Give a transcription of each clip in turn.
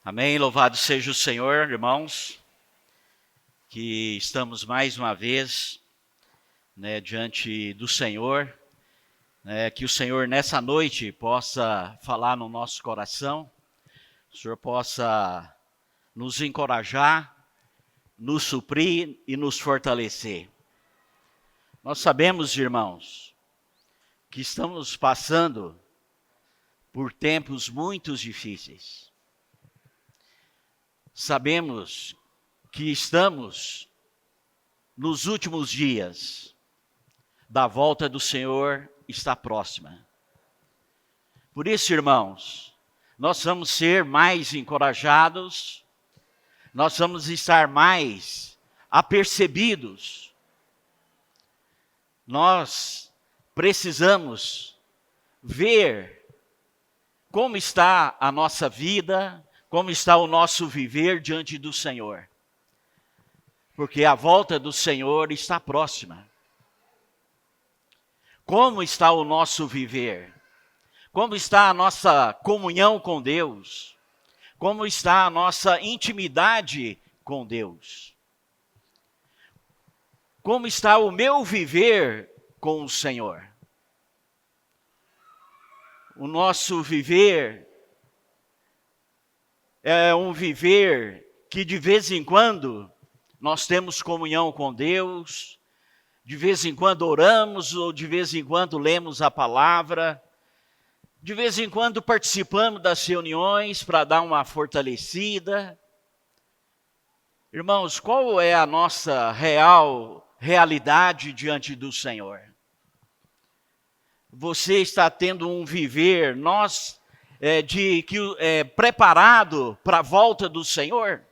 Amém. Louvado seja o Senhor, irmãos, que estamos mais uma vez, diante do Senhor, que o Senhor nessa noite possa falar no nosso coração, o Senhor possa nos encorajar, nos suprir e nos fortalecer. Nós sabemos, irmãos, que estamos passando por tempos muito difíceis. Sabemos que estamos nos últimos dias da volta do Senhor está próxima. Por isso, irmãos, nós vamos ser mais encorajados, nós vamos estar mais apercebidos. Nós precisamos ver como está a nossa vida, como está o nosso viver diante do Senhor. Porque a volta do Senhor está próxima. Como está o nosso viver? Como está a nossa comunhão com Deus? Como está a nossa intimidade com Deus? Como está o meu viver com o Senhor? O nosso viver é um viver que de vez em quando nós temos comunhão com Deus, de vez em quando oramos, ou de vez em quando lemos a palavra, de vez em quando participamos das reuniões para dar uma fortalecida. Irmãos, qual é a nossa realidade diante do Senhor? Você está tendo um viver, preparado para a volta do Senhor?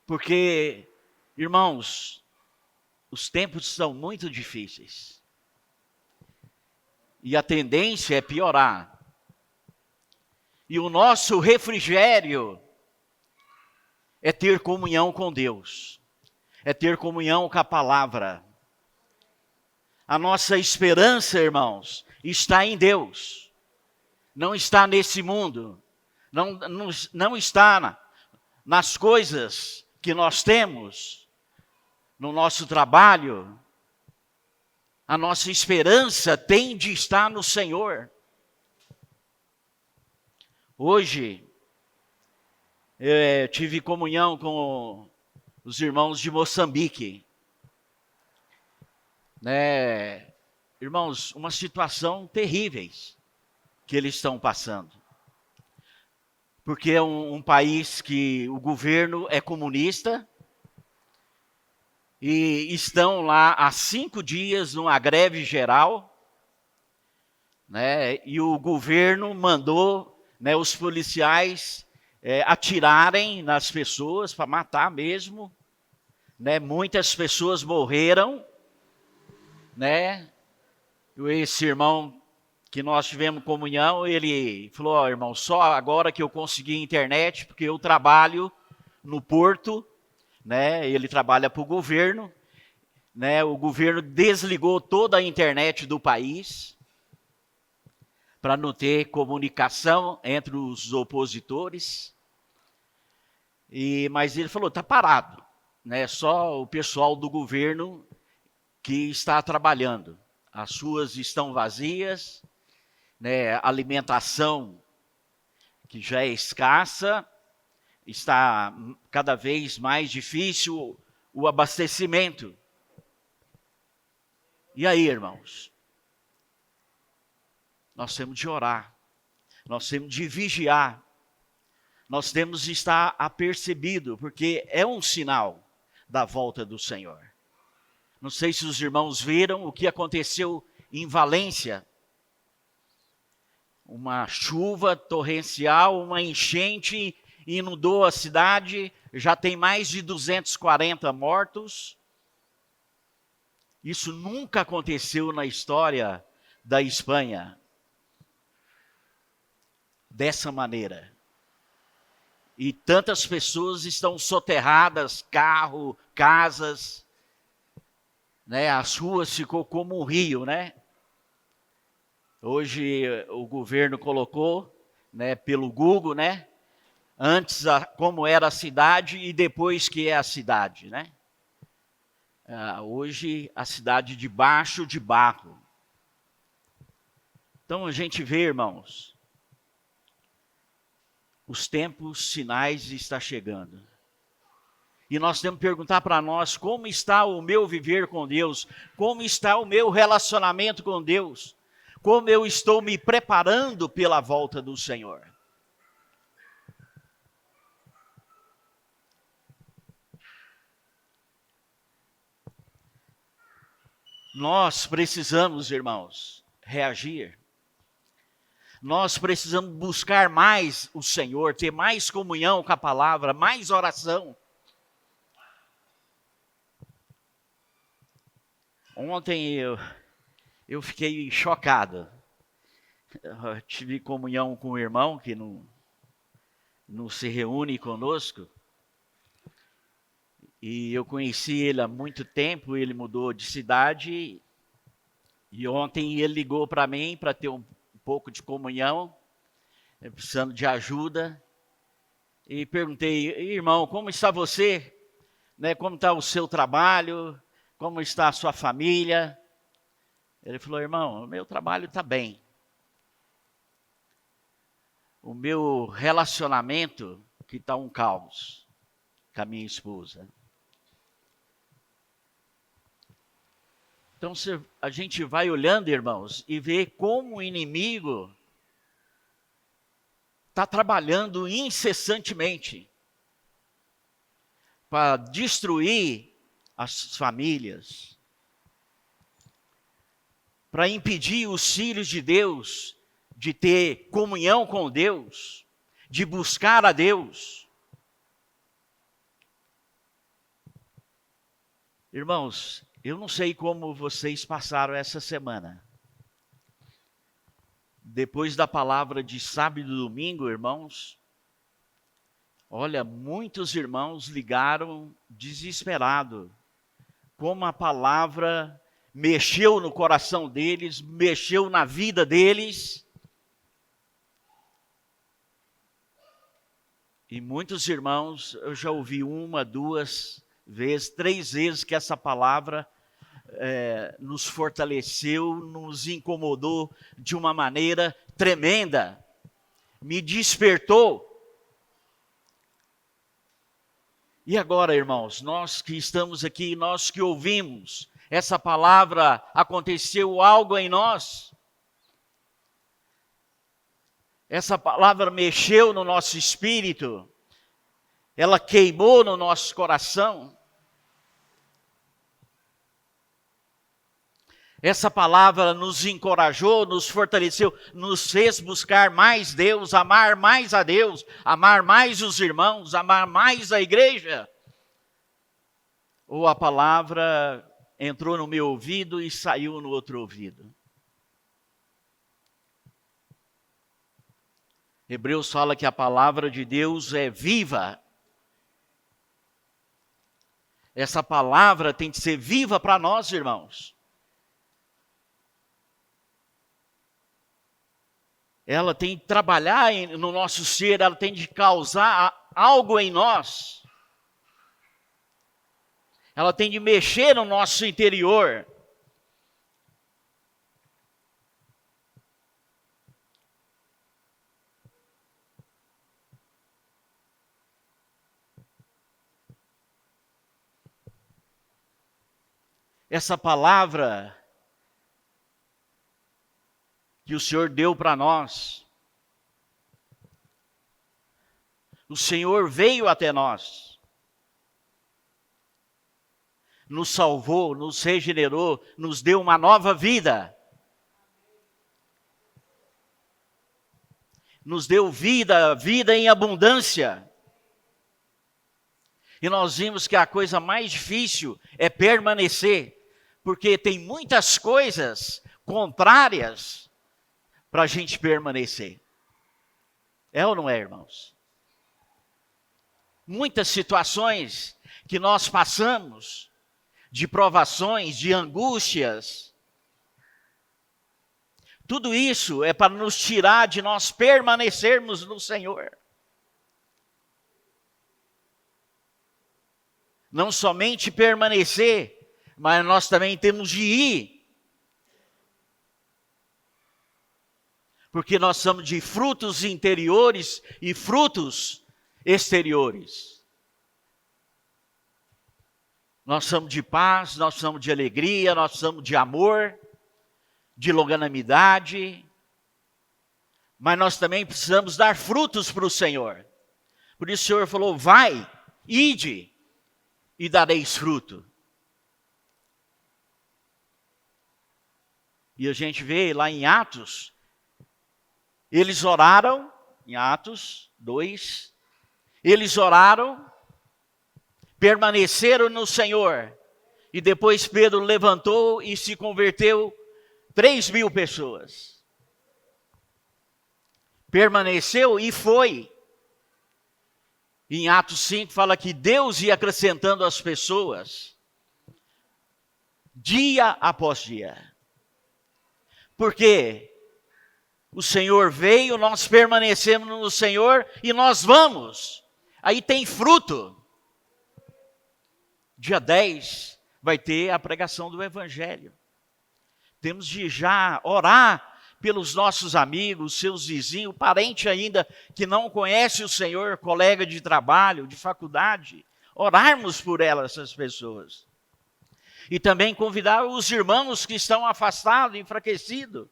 Porque, irmãos, os tempos são muito difíceis. E a tendência é piorar. E o nosso refrigério é ter comunhão com Deus. É ter comunhão com a palavra. A nossa esperança, irmãos, está em Deus. Não está nesse mundo. Não está nas coisas que nós temos, no nosso trabalho. A nossa esperança tem de estar no Senhor. Hoje, eu tive comunhão com os irmãos de Moçambique. Irmãos, uma situação terríveis que eles estão passando. Porque é um país que o governo é comunista, e estão lá há 5 dias numa greve geral, e o governo mandou os policiais atirarem nas pessoas para matar mesmo. Muitas pessoas morreram. Esse irmão que nós tivemos comunhão, ele falou: irmão, só agora que eu consegui internet, porque eu trabalho no porto. Ele trabalha para o governo, o governo desligou toda a internet do país para não ter comunicação entre os opositores. Mas ele falou, está parado, só o pessoal do governo que está trabalhando. As ruas estão vazias, alimentação que já é escassa, está cada vez mais difícil o abastecimento. E aí, irmãos? Nós temos de orar, nós temos de vigiar, nós temos de estar apercebido, porque é um sinal da volta do Senhor. Não sei se os irmãos viram o que aconteceu em Valência. Uma chuva torrencial, uma enchente inundou a cidade, já tem mais de 240 mortos. Isso nunca aconteceu na história da Espanha. Dessa maneira. E tantas pessoas estão soterradas, carro, casas, as ruas ficou como um rio, Hoje o governo colocou né, pelo Google, né? Antes como era a cidade e depois que é a cidade, né? Hoje a cidade debaixo de barro. Então a gente vê, irmãos, os tempos finais está chegando. E nós temos que perguntar para nós como está o meu viver com Deus, como está o meu relacionamento com Deus, como eu estou me preparando pela volta do Senhor. Nós precisamos, irmãos, reagir. Nós precisamos buscar mais o Senhor, ter mais comunhão com a palavra, mais oração. Ontem eu fiquei chocado. Eu tive comunhão com um irmão que não se reúne conosco. E eu conheci ele há muito tempo, ele mudou de cidade. E ontem ele ligou para mim para ter um pouco de comunhão, precisando de ajuda. E perguntei, irmão, como está você? Né, como está o seu trabalho? Como está a sua família? Ele falou, irmão, o meu trabalho está bem. O meu relacionamento que está um caos com a minha esposa. Então a gente vai olhando, irmãos, e vê como o inimigo está trabalhando incessantemente para destruir as famílias, para impedir os filhos de Deus de ter comunhão com Deus, de buscar a Deus. Irmãos, eu não sei como vocês passaram essa semana. Depois da palavra de sábado e domingo, irmãos, olha, muitos irmãos ligaram desesperados. Como a palavra mexeu no coração deles, mexeu na vida deles. E muitos irmãos, eu já ouvi 1, 2 vezes, 3 vezes que essa palavra nos fortaleceu, nos incomodou de uma maneira tremenda, me despertou. E agora, irmãos, nós que estamos aqui, nós que ouvimos essa palavra, aconteceu algo em nós. Essa palavra mexeu no nosso espírito, ela queimou no nosso coração. Essa palavra nos encorajou, nos fortaleceu, nos fez buscar mais Deus, amar mais a Deus, amar mais os irmãos, amar mais a igreja. Ou a palavra entrou no meu ouvido e saiu no outro ouvido. Hebreus fala que a palavra de Deus é viva. Essa palavra tem que ser viva para nós, irmãos. Ela tem que trabalhar no nosso ser, ela tem de causar algo em nós. Ela tem de mexer no nosso interior. Essa palavra que o Senhor deu para nós. O Senhor veio até nós. Nos salvou, nos regenerou, nos deu uma nova vida. Nos deu vida, vida em abundância. E nós vimos que a coisa mais difícil é permanecer, porque tem muitas coisas contrárias para a gente permanecer. É ou não é, irmãos? Muitas situações que nós passamos, de provações, de angústias, Tudo isso é para nos tirar de nós permanecermos no Senhor. Não somente permanecer, mas nós também temos de ir. Porque nós somos de frutos interiores e frutos exteriores. Nós somos de paz, nós somos de alegria, nós somos de amor, de longanimidade. Mas nós também precisamos dar frutos para o Senhor. Por isso o Senhor falou, vai, ide e dareis fruto. E a gente vê lá em Atos, eles oraram, em Atos 2, eles oraram, permaneceram no Senhor, e depois Pedro levantou e se converteu 3.000 pessoas. Permaneceu e foi. Em Atos 5 fala que Deus ia acrescentando as pessoas, dia após dia. Porque o Senhor veio, nós permanecemos no Senhor e nós vamos. Aí tem fruto. Dia 10 vai ter a pregação do Evangelho. Temos de já orar pelos nossos amigos, seus vizinhos, parente ainda que não conhece o Senhor, colega de trabalho, de faculdade. Orarmos por elas, essas pessoas. E também convidar os irmãos que estão afastados, enfraquecidos,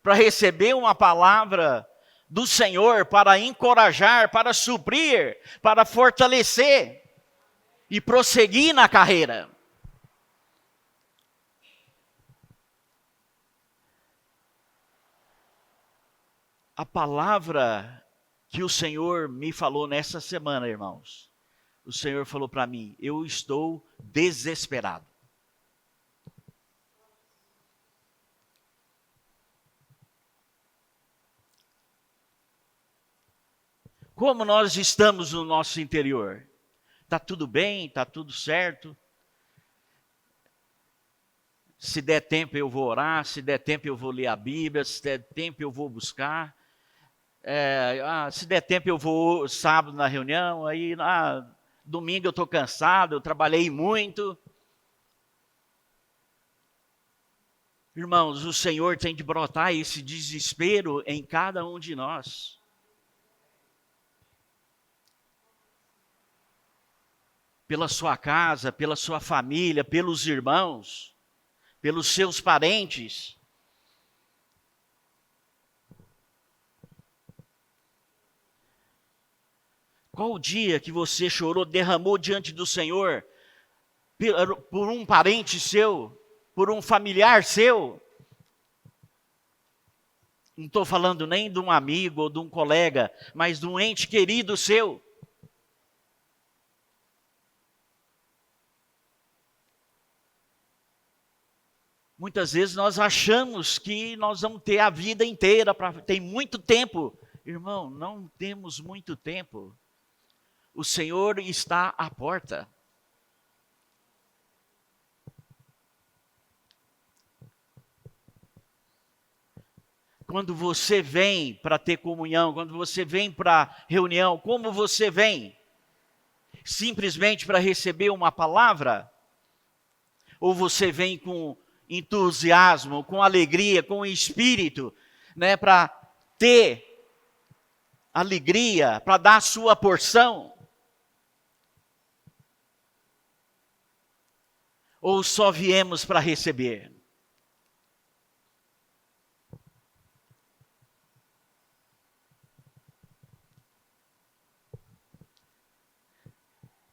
para receber uma palavra do Senhor, para encorajar, para suprir, para fortalecer e prosseguir na carreira. A palavra que o Senhor me falou nessa semana, irmãos, o Senhor falou para mim, eu estou desesperado. Como nós estamos no nosso interior? Está tudo bem? Está tudo certo? Se der tempo eu vou orar, se der tempo eu vou ler a Bíblia, se der tempo eu vou buscar. Se der tempo eu vou sábado na reunião, aí domingo eu estou cansado, eu trabalhei muito. Irmãos, o Senhor tem de brotar esse desespero em cada um de nós. Pela sua casa, pela sua família, pelos irmãos, pelos seus parentes. Qual o dia que você chorou, derramou diante do Senhor por um parente seu, por um familiar seu? Não estou falando nem de um amigo ou de um colega, mas de um ente querido seu. Muitas vezes nós achamos que nós vamos ter a vida inteira, tem muito tempo. Irmão, não temos muito tempo. O Senhor está à porta. Quando você vem para ter comunhão, quando você vem para reunião, como você vem? Simplesmente para receber uma palavra? Ou você vem com entusiasmo, com alegria, com espírito, né, para ter alegria, para dar a sua porção? Ou só viemos para receber?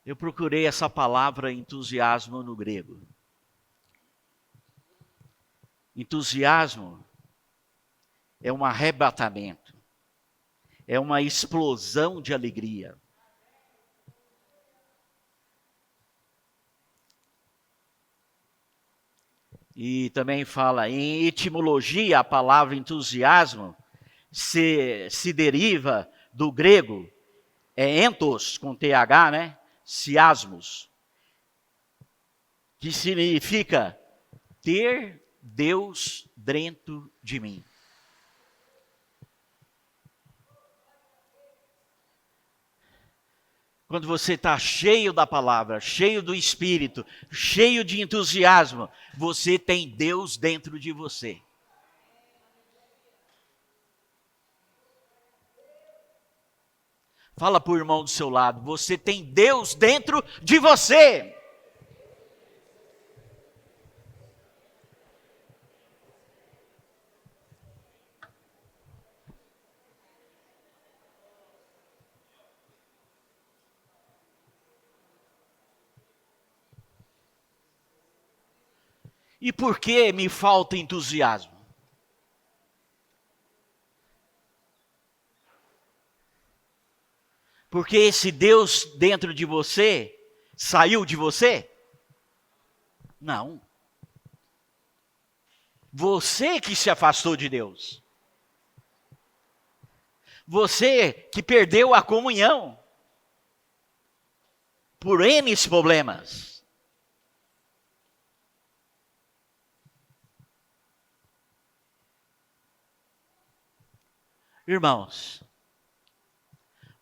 Eu procurei essa palavra entusiasmo no grego. Entusiasmo é um arrebatamento, é uma explosão de alegria. E também fala, em etimologia, a palavra entusiasmo se deriva do grego, entos, com TH, né? Siasmos, que significa ter Deus dentro de mim. quando você está cheio da palavra, cheio do Espírito, cheio de entusiasmo, você tem Deus dentro de você. Fala para o irmão do seu lado, você tem Deus dentro de você. E por que me falta entusiasmo? Porque esse Deus dentro de você saiu de você? Não. Você que se afastou de Deus. Você que perdeu a comunhão. Por N problemas. Irmãos,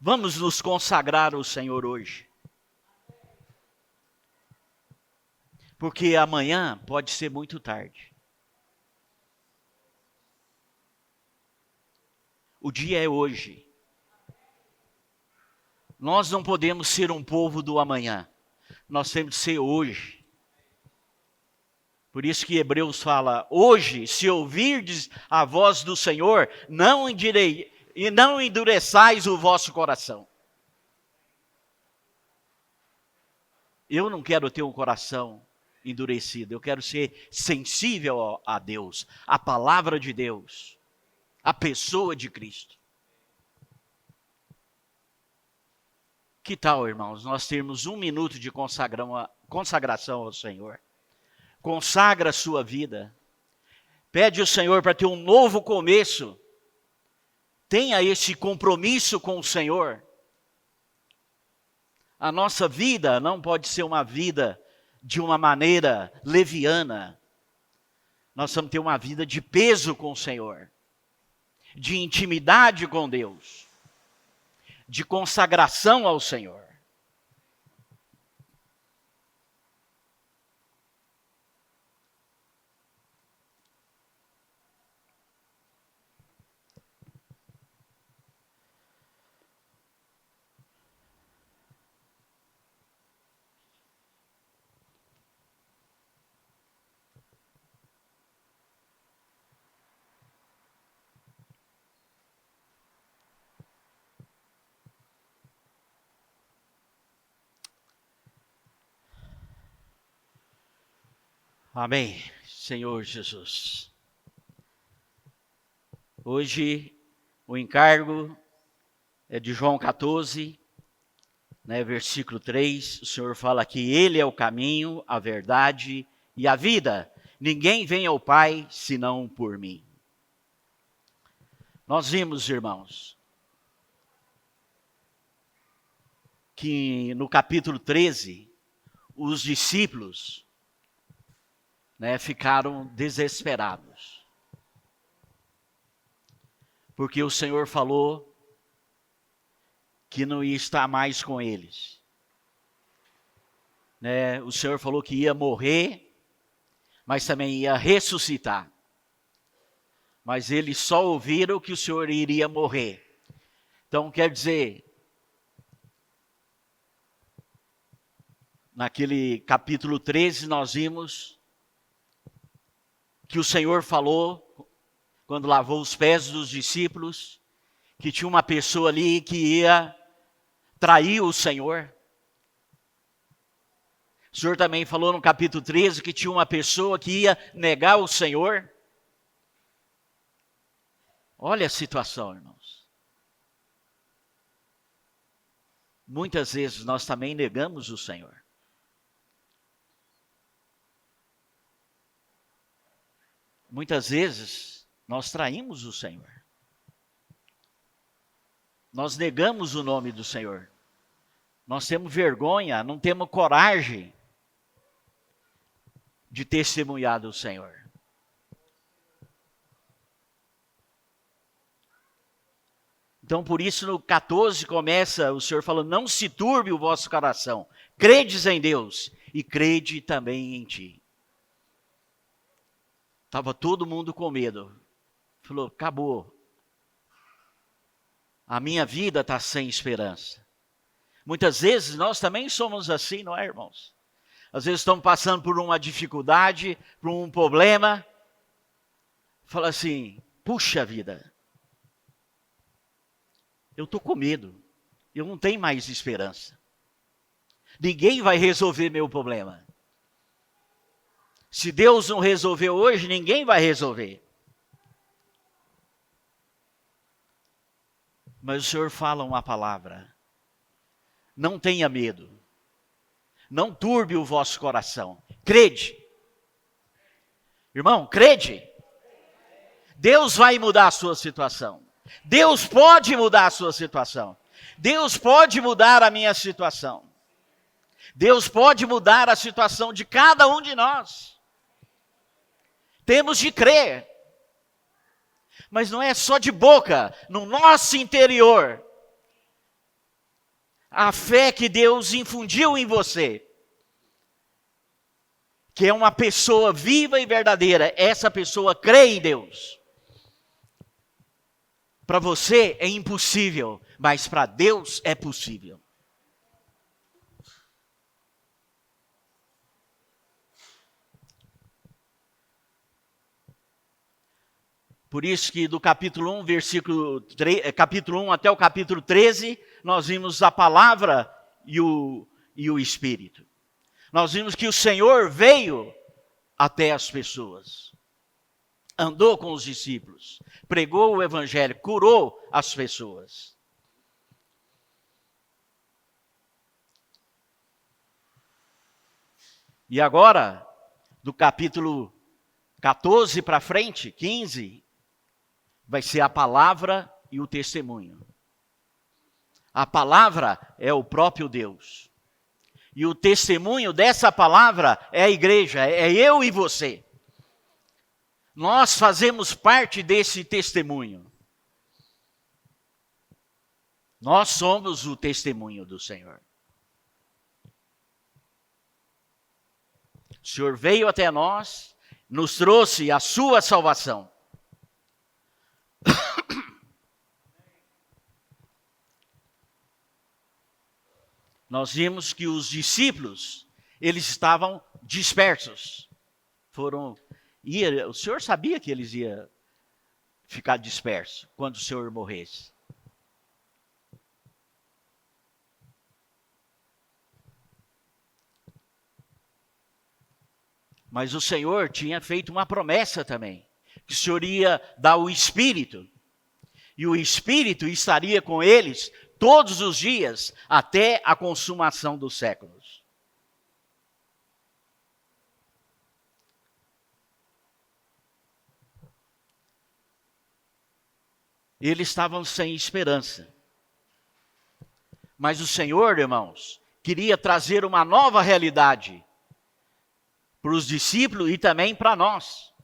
vamos nos consagrar ao Senhor hoje. Porque amanhã pode ser muito tarde. O dia é hoje. Nós não podemos ser um povo do amanhã. Nós temos que ser hoje. Por isso que Hebreus fala, hoje, se ouvirdes a voz do Senhor, não endureçais o vosso coração. Eu não quero ter um coração endurecido, eu quero ser sensível a Deus, à palavra de Deus, à pessoa de Cristo. Que tal, irmãos, nós termos 1 minuto de consagração ao Senhor? Consagra a sua vida. Pede ao Senhor para ter um novo começo. Tenha esse compromisso com o Senhor. A nossa vida não pode ser uma vida de uma maneira leviana. Nós vamos ter uma vida de peso com o Senhor. De intimidade com Deus. De consagração ao Senhor. Amém, Senhor Jesus. Hoje o encargo é de João 14, versículo 3. O Senhor fala que Ele é o caminho, a verdade e a vida. Ninguém vem ao Pai senão por mim. Nós vimos, irmãos, que no capítulo 13, os discípulos ficaram desesperados. Porque o Senhor falou que não ia estar mais com eles. O Senhor falou que ia morrer, mas também ia ressuscitar. Mas eles só ouviram que o Senhor iria morrer. Então quer dizer, naquele capítulo 13 nós vimos que o Senhor falou, quando lavou os pés dos discípulos, que tinha uma pessoa ali que ia trair o Senhor. O Senhor também falou no capítulo 13 que tinha uma pessoa que ia negar o Senhor. Olha a situação, irmãos. Muitas vezes nós também negamos o Senhor. Muitas vezes nós traímos o Senhor. Nós negamos o nome do Senhor. Nós temos vergonha, não temos coragem de testemunhar do Senhor. Então, por isso, no 14 começa o Senhor falando, não se turbe o vosso coração. Credes em Deus e crede também em ti. Estava todo mundo com medo. Falou, acabou. A minha vida está sem esperança. Muitas vezes nós também somos assim, não é, irmãos? Às vezes estamos passando por uma dificuldade, por um problema. Fala assim, puxa vida. Eu estou com medo. Eu não tenho mais esperança. Ninguém vai resolver meu problema. Se Deus não resolveu hoje, ninguém vai resolver. Mas o Senhor fala uma palavra. Não tenha medo. Não turbe o vosso coração. Crede. Irmão, crede. Deus vai mudar a sua situação. Deus pode mudar a sua situação. Deus pode mudar a minha situação. Deus pode mudar a situação de cada um de nós. Temos de crer. Mas não é só de boca, no nosso interior. A fé que Deus infundiu em você, que é uma pessoa viva e verdadeira, essa pessoa crê em Deus. Para você é impossível, mas para Deus é possível. Por isso que do capítulo 1, capítulo 1 até o capítulo 13, nós vimos a palavra e o Espírito. Nós vimos que o Senhor veio até as pessoas. Andou com os discípulos, pregou o evangelho, curou as pessoas. E agora, do capítulo 14 para frente, 15, vai ser a palavra e o testemunho. A palavra é o próprio Deus. E o testemunho dessa palavra é a igreja, é eu e você. Nós fazemos parte desse testemunho. Nós somos o testemunho do Senhor. O Senhor veio até nós, nos trouxe a sua salvação. Nós vimos que os discípulos, eles estavam dispersos. O Senhor sabia que eles iam ficar dispersos quando o Senhor morresse. Mas o Senhor tinha feito uma promessa também, que o Senhor ia dar o Espírito, e o Espírito estaria com eles todos os dias, até a consumação dos séculos. Eles estavam sem esperança. Mas o Senhor, irmãos, queria trazer uma nova realidade para os discípulos e também para nós.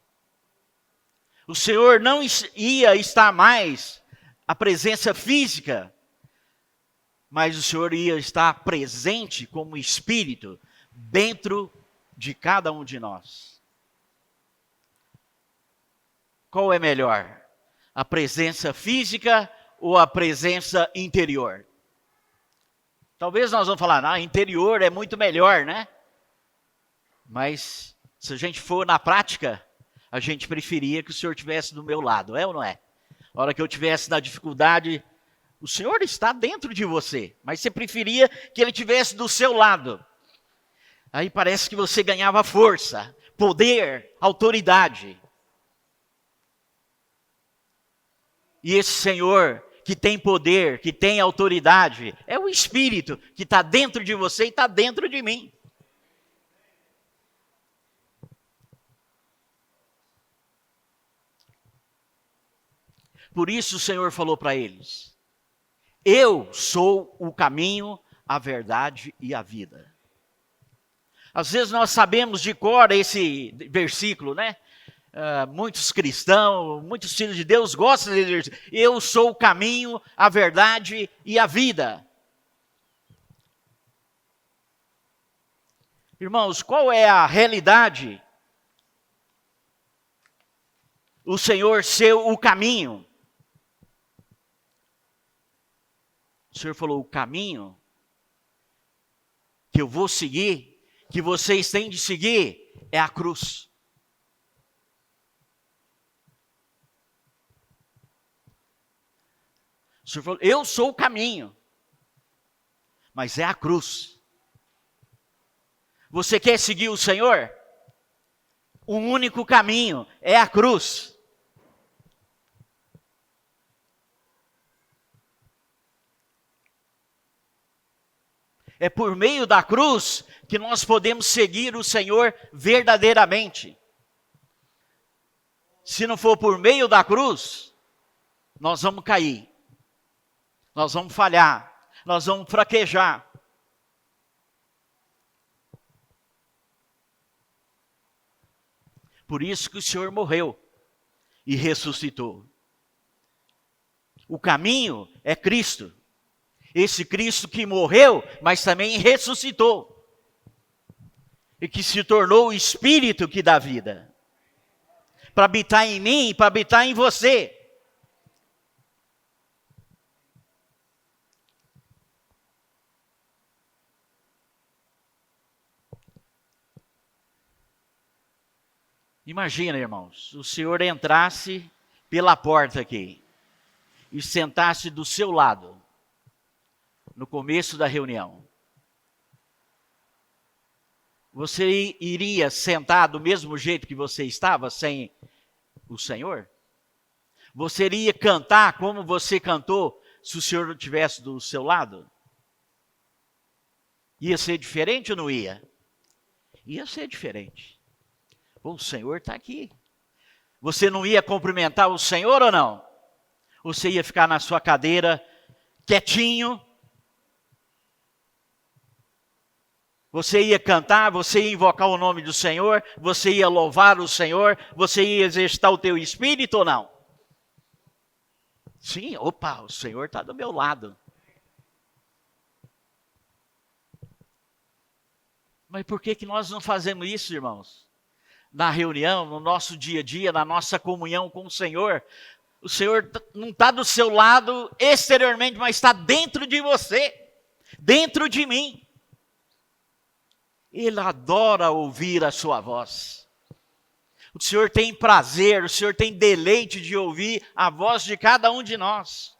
O Senhor não ia estar mais a presença física, mas o Senhor ia estar presente como Espírito dentro de cada um de nós. Qual é melhor? A presença física ou a presença interior? Talvez nós vamos falar, interior é muito melhor, né? Mas se a gente for na prática, a gente preferia que o Senhor estivesse do meu lado, é ou não é? A hora que eu estivesse na dificuldade, o Senhor está dentro de você, mas você preferia que Ele estivesse do seu lado. Aí parece que você ganhava força, poder, autoridade. E esse Senhor que tem poder, que tem autoridade, é o Espírito que está dentro de você e está dentro de mim. Por isso o Senhor falou para eles: eu sou o caminho, a verdade e a vida. Às vezes nós sabemos de cor esse versículo, né? muitos cristãos, muitos filhos de Deus gostam de dizer: eu sou o caminho, a verdade e a vida. Irmãos, qual é a realidade? O Senhor ser o caminho. O Senhor falou: o caminho que eu vou seguir, que vocês têm de seguir, é a cruz. O Senhor falou: eu sou o caminho, mas é a cruz. Você quer seguir o Senhor? O único caminho é a cruz. É por meio da cruz que nós podemos seguir o Senhor verdadeiramente. Se não for por meio da cruz, nós vamos cair. Nós vamos falhar. Nós vamos fraquejar. Por isso que o Senhor morreu e ressuscitou. O caminho é Cristo. Esse Cristo que morreu, mas também ressuscitou. E que se tornou o Espírito que dá vida. Para habitar em mim, para habitar em você. Imagina, irmãos, o Senhor entrasse pela porta aqui e sentasse do seu lado, no começo da reunião. Você iria sentar do mesmo jeito que você estava, sem o Senhor? Você iria cantar como você cantou, se o Senhor não estivesse do seu lado? Ia ser diferente ou não ia? Ia ser diferente. O Senhor está aqui. Você não ia cumprimentar o Senhor ou não? Ou você ia ficar na sua cadeira, quietinho? Você ia cantar, você ia invocar o nome do Senhor, você ia louvar o Senhor, você ia exercitar o teu espírito ou não? Sim, opa, o Senhor está do meu lado. Mas por que nós não fazemos isso, irmãos? Na reunião, no nosso dia a dia, na nossa comunhão com o Senhor não está do seu lado exteriormente, mas está dentro de você, dentro de mim. Ele adora ouvir a sua voz. O Senhor tem prazer, o Senhor tem deleite de ouvir a voz de cada um de nós.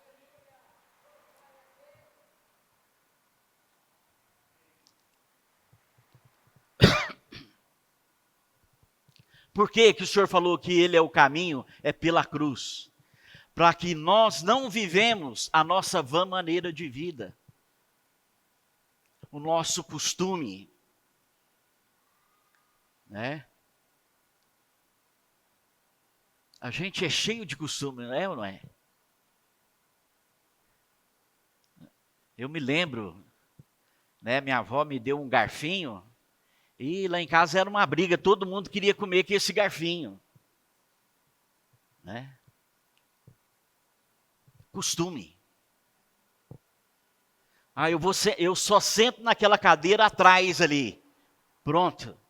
Por que o Senhor falou que Ele é o caminho? É pela cruz. Para que nós não vivemos a nossa vã maneira de vida. O nosso costume. Né? A gente é cheio de costume, não é ou não é? Eu me lembro, né, minha avó me deu um garfinho, e lá em casa era uma briga, todo mundo queria comer com esse garfinho. Né? Costume. Eu só sento naquela cadeira atrás ali. Pronto.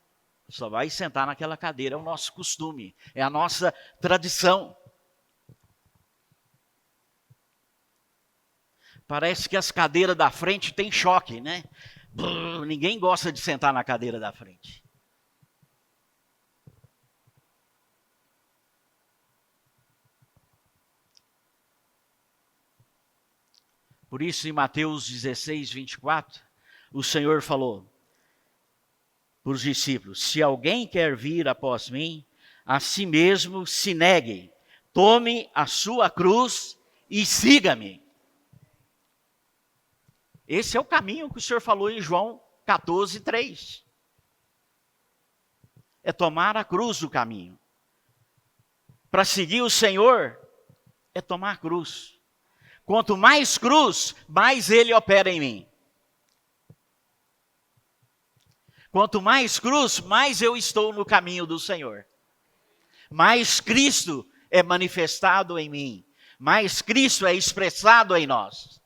Só vai sentar naquela cadeira, é o nosso costume, é a nossa tradição. Parece que as cadeiras da frente têm choque, né? Ninguém gosta de sentar na cadeira da frente. Por isso, em Mateus 16, 24, o Senhor falou para os discípulos: se alguém quer vir após mim, a si mesmo se negue, tome a sua cruz e siga-me. Esse é o caminho que o Senhor falou em João 14, 3. É tomar a cruz do caminho. Para seguir o Senhor, é tomar a cruz. Quanto mais cruz, mais Ele opera em mim. Quanto mais cruz, mais eu estou no caminho do Senhor. mais Cristo é manifestado em mim, mais Cristo é expressado em nós.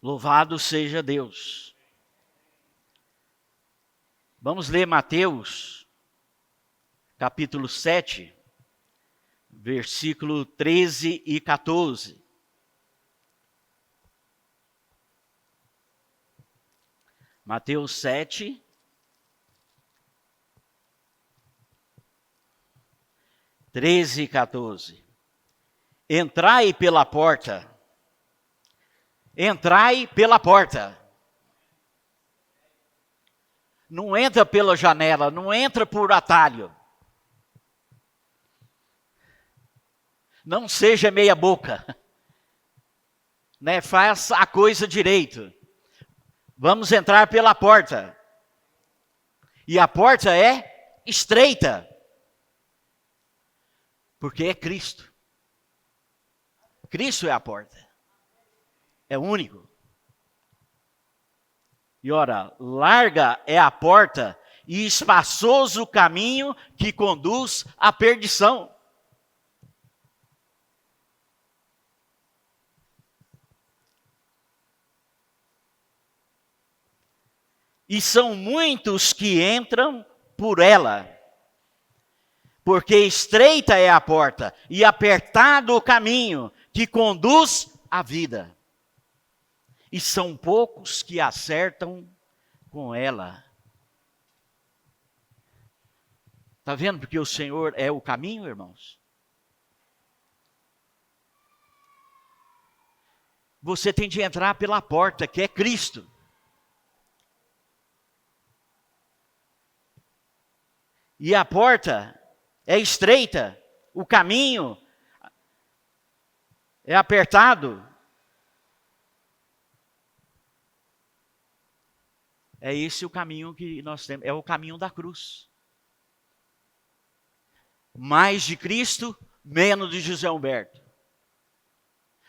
Louvado seja Deus. Vamos ler Mateus, capítulo 7, versículo 13 e 14. Mateus 7, 13 e 14. Entrai pela porta. Entrai pela porta. Não entra pela janela, não entra por atalho. Não seja meia boca. Né? Faça a coisa direito. Vamos entrar pela porta. E a porta é estreita. Porque é Cristo. Cristo é a porta. É único. E ora, larga é a porta e espaçoso o caminho que conduz à perdição. E são muitos que entram por ela. Porque estreita é a porta e apertado o caminho que conduz à vida. E são poucos que acertam com ela. Está vendo porque o Senhor é o caminho, irmãos? Você tem de entrar pela porta, que é Cristo. E a porta é estreita, o caminho é apertado. É esse o caminho que nós temos, é o caminho da cruz. Mais de Cristo, menos de José Humberto.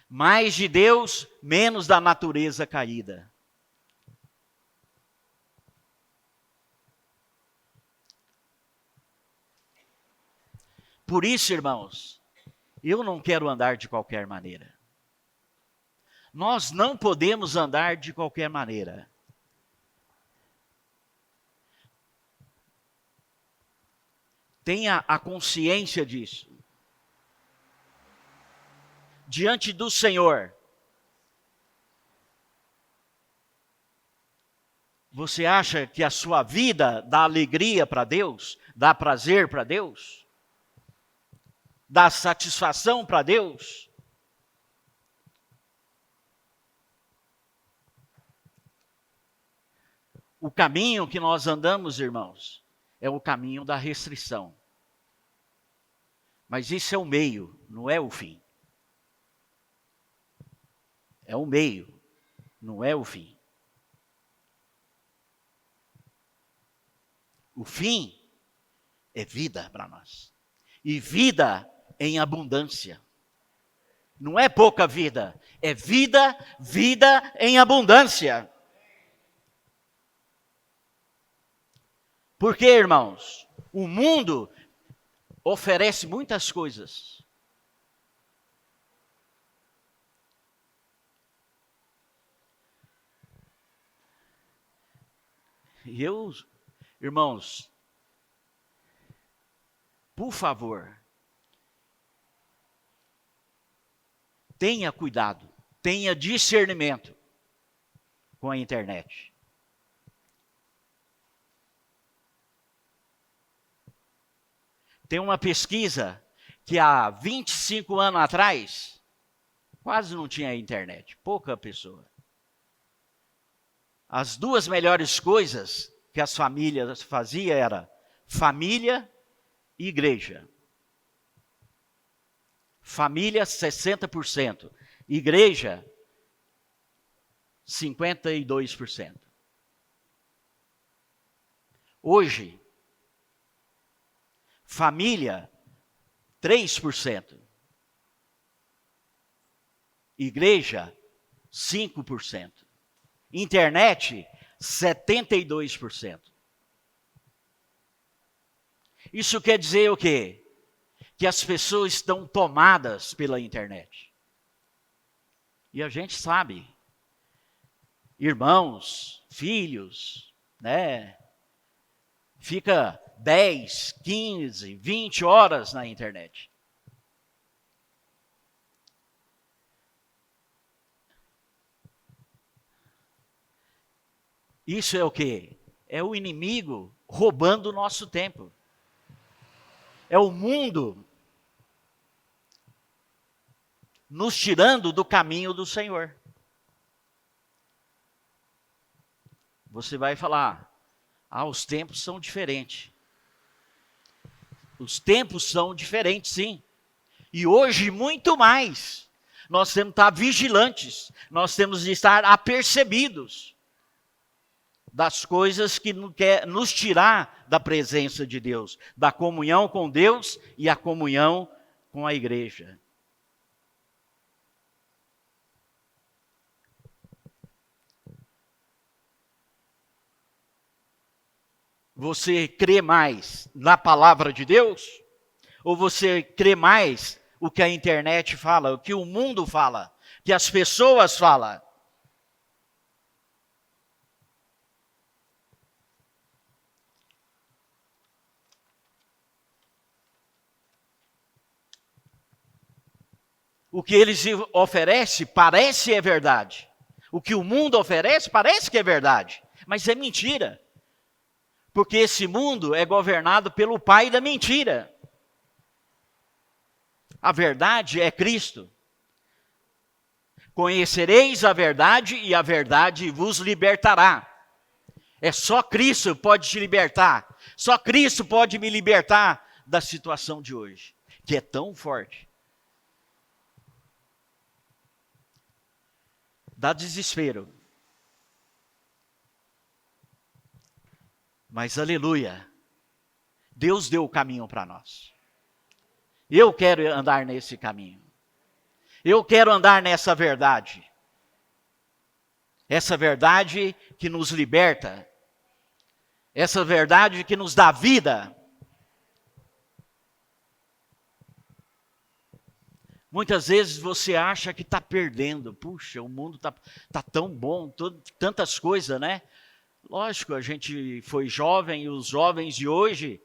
Mais de Deus, menos da natureza caída. Por isso, irmãos, eu não quero andar de qualquer maneira. Nós não podemos andar de qualquer maneira. Tenha a consciência disso. Diante do Senhor, você acha que a sua vida dá alegria para Deus? Dá prazer para Deus? Dá satisfação para Deus? O caminho que nós andamos, irmãos, é o caminho da restrição. Mas isso é o meio, não é o fim. É o meio, não é o fim. O fim é vida para nós. E vida em abundância. Não é pouca vida, é vida, vida em abundância. Porque, irmãos, o mundo oferece muitas coisas. E eu, irmãos, por favor, tenha cuidado, tenha discernimento com a internet. Tem uma pesquisa que há 25 anos atrás, quase não tinha internet, pouca pessoa. As duas melhores coisas que as famílias faziam era família e igreja. Família 60%, igreja 52%. Hoje, família 3%. Igreja 5%. Internet, 72%. Isso quer dizer o quê? Que as pessoas estão tomadas pela internet. E a gente sabe, irmãos, filhos, né? Fica 10, 15, 20 horas na internet. Isso é o quê? É o inimigo roubando o nosso tempo. É o mundo nos tirando do caminho do Senhor. Você vai falar, os tempos são diferentes. Os tempos são diferentes, sim. E hoje, muito mais. Nós temos que estar vigilantes. Nós temos de estar apercebidos das coisas que quer nos tirar da presença de Deus, da comunhão com Deus e a comunhão com a igreja. Você crê mais na palavra de Deus? Ou você crê mais o que a internet fala, o que o mundo fala, que as pessoas falam? O que eles oferecem parece é verdade. O que o mundo oferece parece que é verdade, mas é mentira. Porque esse mundo é governado pelo pai da mentira. A verdade é Cristo. Conhecereis a verdade e a verdade vos libertará. É só Cristo pode te libertar. Só Cristo pode me libertar da situação de hoje, que é tão forte. Dá desespero. Mas aleluia, Deus deu o caminho para nós. Eu quero andar nesse caminho. Eu quero andar nessa verdade. Essa verdade que nos liberta. Essa verdade que nos dá vida. Muitas vezes você acha que está perdendo. Puxa, o mundo tá tão bom, tantas coisas, né? Lógico, a gente foi jovem e os jovens de hoje,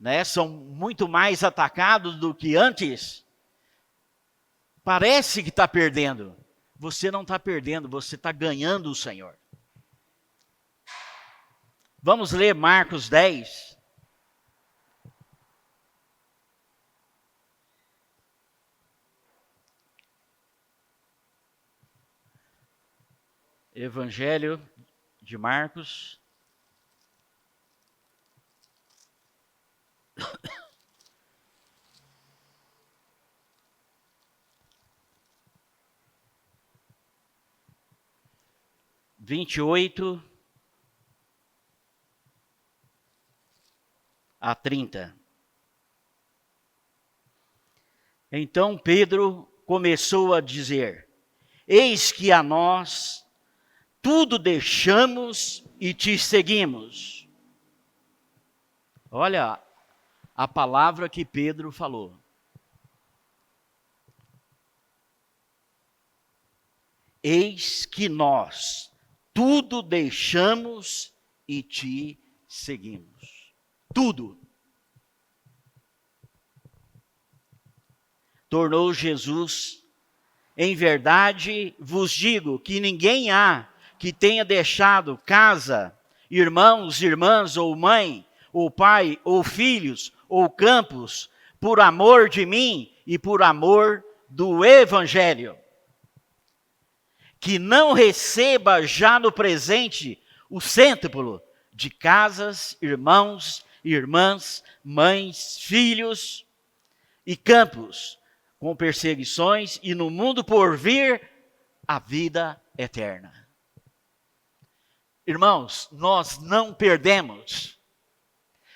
né, são muito mais atacados do que antes. Parece que está perdendo. Você não está perdendo, você está ganhando o Senhor. Vamos ler Marcos 10. Evangelho de Marcos. Vinte e 28-30. Então Pedro começou a dizer: eis que a nós tudo deixamos e te seguimos. Olha a palavra que Pedro falou. Eis que nós tudo deixamos e te seguimos. Tudo. Tornou Jesus: em verdade vos digo que ninguém há que tenha deixado casa, irmãos, irmãs, ou mãe, ou pai, ou filhos, ou campos, por amor de mim e por amor do Evangelho, que não receba já no presente o cêntuplo de casas, irmãos, irmãs, mães, filhos e campos, com perseguições, e no mundo por vir a vida eterna. Irmãos, nós não perdemos,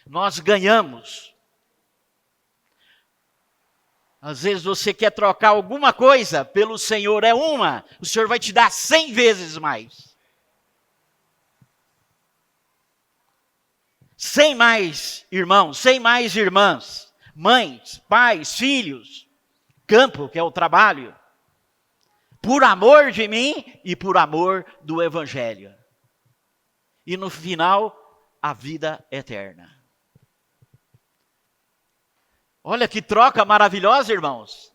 nós ganhamos. Às vezes você quer trocar alguma coisa pelo Senhor, é uma, o Senhor vai te dar 100 vezes mais. 100 mais irmãos, 100 mais irmãs, mães, pais, filhos, campo, que é o trabalho, por amor de mim e por amor do Evangelho. E no final, a vida eterna. Olha que troca maravilhosa, irmãos.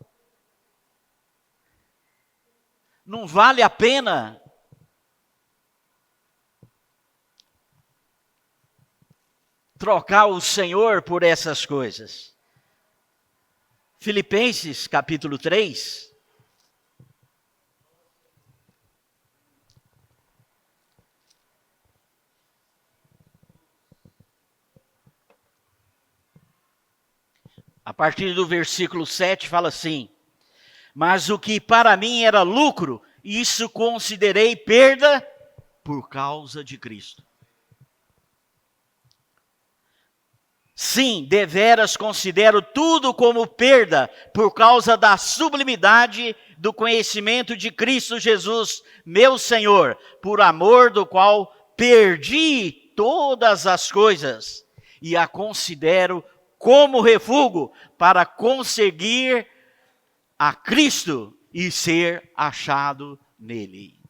Não vale a pena trocar o Senhor por essas coisas. Filipenses capítulo 3. A partir do versículo 7 fala assim: mas o que para mim era lucro, isso considerei perda por causa de Cristo. Sim, deveras considero tudo como perda por causa da sublimidade do conhecimento de Cristo Jesus, meu Senhor, por amor do qual perdi todas as coisas e a considero como refúgio para conseguir a Cristo e ser achado nele.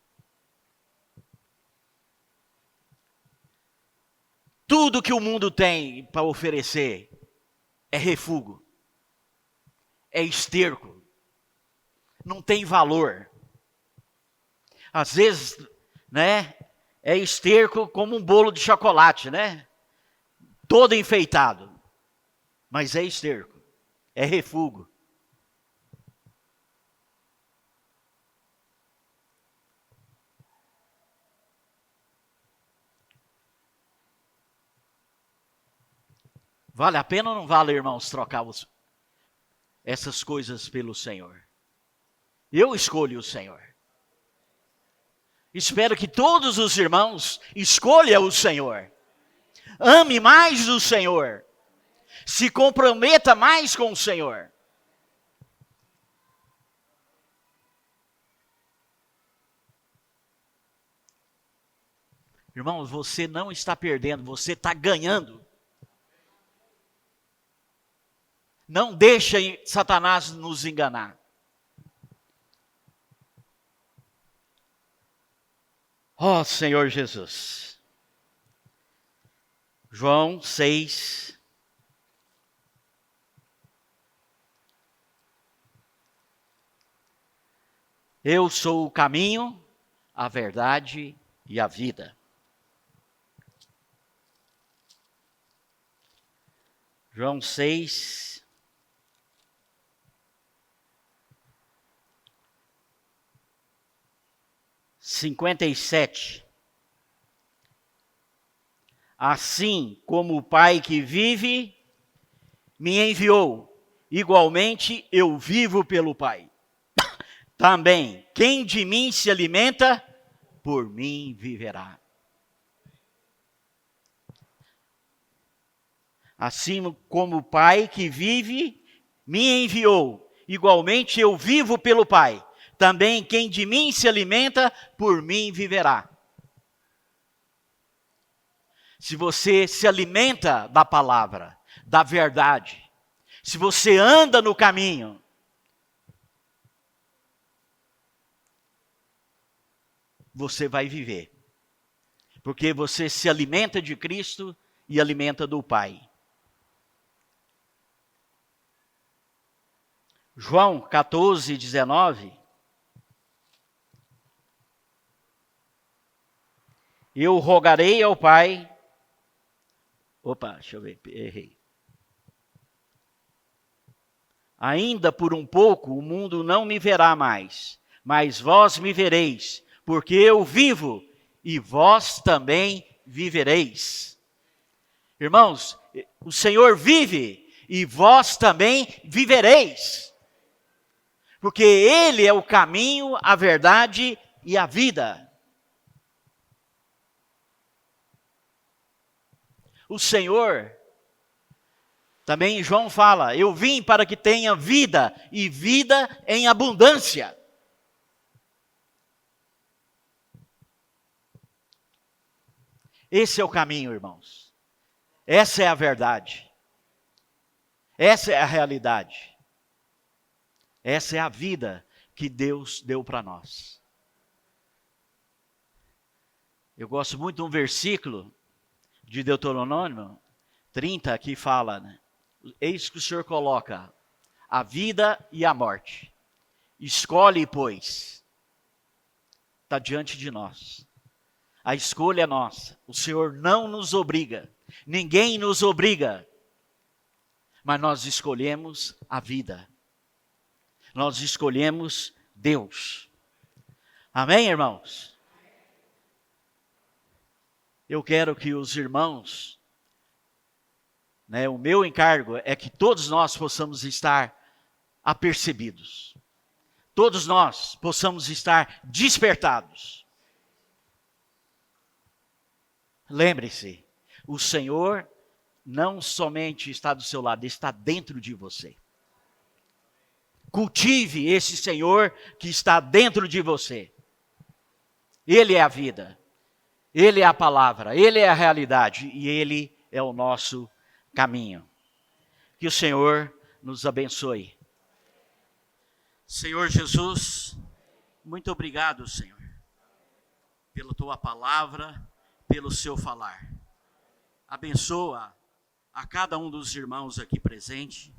Tudo que o mundo tem para oferecer é refúgio, é esterco, não tem valor. Às vezes, né, é esterco como um bolo de chocolate, né? Todo enfeitado, mas é esterco, é refúgio. Vale a pena ou não vale, irmãos, trocar essas coisas pelo Senhor? Eu escolho o Senhor. Espero que todos os irmãos escolham o Senhor. Ame mais o Senhor. Se comprometa mais com o Senhor. Irmãos, você não está perdendo, você está ganhando. Não deixe Satanás nos enganar. Ó Senhor Jesus. João 6. Eu sou o caminho, a verdade e a vida. João 6. 57. Assim como o Pai que vive me enviou, igualmente eu vivo pelo Pai. Também, quem de mim se alimenta, por mim viverá. Assim como o Pai que vive me enviou, igualmente eu vivo pelo Pai. Também quem de mim se alimenta, por mim viverá. Se você se alimenta da palavra, da verdade, se você anda no caminho, você vai viver. Porque você se alimenta de Cristo e alimenta do Pai. João 14, 19. Eu rogarei ao Pai. Opa, deixa eu ver, errei. Ainda por um pouco o mundo não me verá mais, mas vós me vereis, porque eu vivo e vós também vivereis. Irmãos, o Senhor vive e vós também vivereis. Porque Ele é o caminho, a verdade e a vida. O Senhor Também João fala: eu vim para que tenha vida, e vida em abundância. Esse é o caminho, irmãos. Essa é a verdade. Essa é a realidade. Essa é a vida que Deus deu para nós. Eu gosto muito de um versículo de Deuteronômio 30 que fala, né? Eis que o Senhor coloca a vida e a morte. Escolhe, pois. Está diante de nós. A escolha é nossa. O Senhor não nos obriga. Ninguém nos obriga. Mas nós escolhemos a vida. Nós escolhemos Deus. Amém, irmãos? Eu quero que os irmãos, o meu encargo é que todos nós possamos estar apercebidos. Todos nós possamos estar despertados. Lembre-se, o Senhor não somente está do seu lado, está dentro de você. Cultive esse Senhor que está dentro de você. Ele é a vida, Ele é a palavra, Ele é a realidade e Ele é o nosso caminho. Que o Senhor nos abençoe. Senhor Jesus, muito obrigado, Senhor, pela Tua palavra, pelo Seu falar. Abençoa a cada um dos irmãos aqui presente.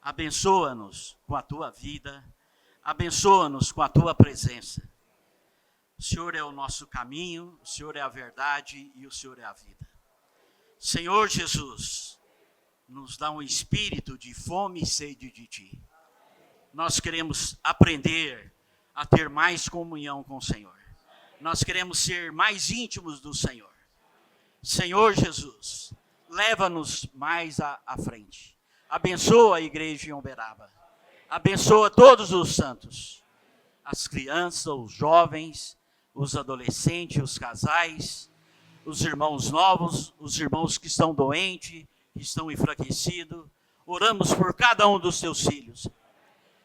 Abençoa-nos com a Tua vida. Abençoa-nos com a Tua presença. O Senhor é o nosso caminho, o Senhor é a verdade e o Senhor é a vida. Senhor Jesus, nos dá um espírito de fome e sede de Ti. Nós queremos aprender a ter mais comunhão com o Senhor. Nós queremos ser mais íntimos do Senhor. Senhor Jesus, leva-nos mais à frente. Abençoa a igreja em Uberaba. Abençoa todos os santos. As crianças, os jovens, os adolescentes, os casais, os irmãos novos, os irmãos que estão doentes, que estão enfraquecidos. Oramos por cada um dos teus filhos.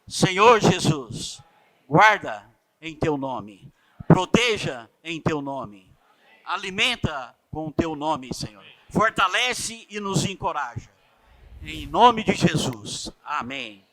Senhor Jesus, guarda em teu nome. Proteja em teu nome. Alimenta com o teu nome, Senhor. Fortalece e nos encoraja. Em nome de Jesus. Amém.